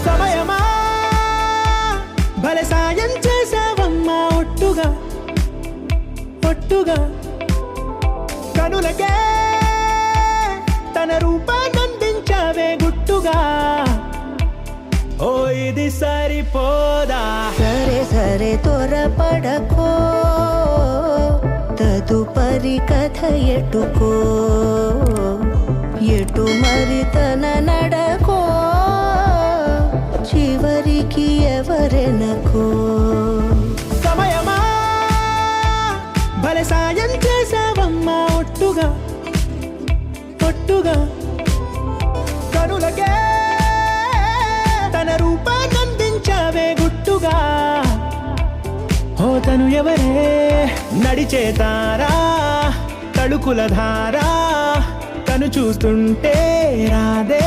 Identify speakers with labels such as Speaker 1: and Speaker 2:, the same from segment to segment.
Speaker 1: సమయమా భలే సాయం చేసావమ్మా ఒట్టుగా ఒట్టుగా కనులకే తన రూపాన్నందించావే గుట్టుగా ఓ ఇది సరిపోదా
Speaker 2: సరే సరే త్వరపడకో తదుపరి కథ ఎటుకో ఎటు మరి తన నడకో చివరికి ఎవరెనకో
Speaker 1: సమయమా భలే సాయం చేసావమ్మా ఒట్టుగా ఒట్టుగా కనులకే తన రూపాన్నందించావే గుట్టుగా ఓ తను ఎవరే నడిచే తారా తడుకుల ధారా తను చూస్తుంటే రాదే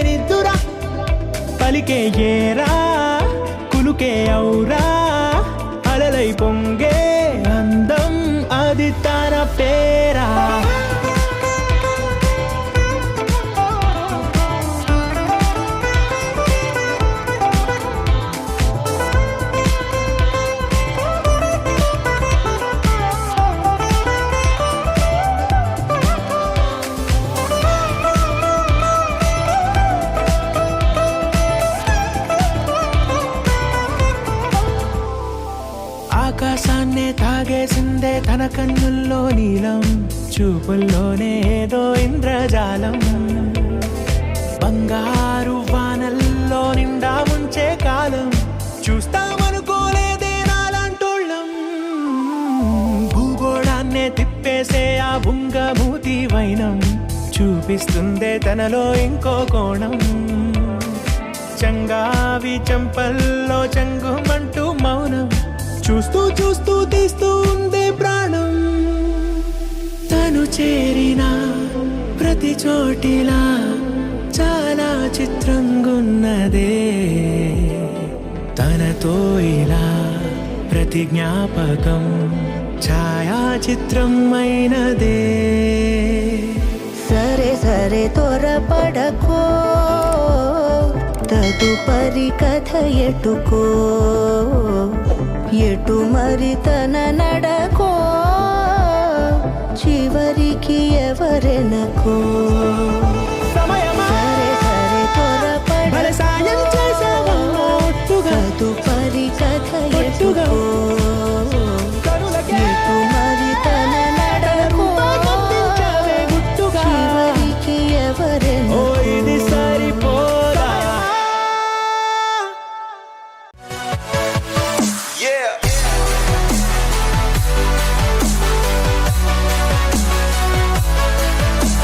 Speaker 1: నిద్దురా పలికే ఏరా కులుకే ఔరా అలలై పొంగే అందం అది తన పేరా ఆకాశాన్నే తాగేసిందే తన కన్నుల్లో నీలం చూపుల్లోనే ఏదో ఇంద్రజాలం బంగారు వానల్లో నిండా ముంచే కాలం చూస్తామనుకోలేదే నాలాంటోళ్ళం భూగోళాన్నే తిప్పేసే ఆ బుంగమూతి వైనం చూపిస్తుందే తనలో ఇంకో కోణం చంగావి చంపల్లో చంగుమంటూ మౌనం చూస్తూ చూస్తూ తీస్తూ ఉందే ప్రాణం తను చేరిన ప్రతి చోటిలా చాలా చిత్రంగున్నదే తనతో ఇలా ప్రతి జ్ఞాపకం ఛాయాచిత్రం అయినదే
Speaker 2: సరే సరే త్వరపడకో తదుపరి కథ ఎటుకో ఎటు మరి తన నడకో చివరికి ఎవరెనకో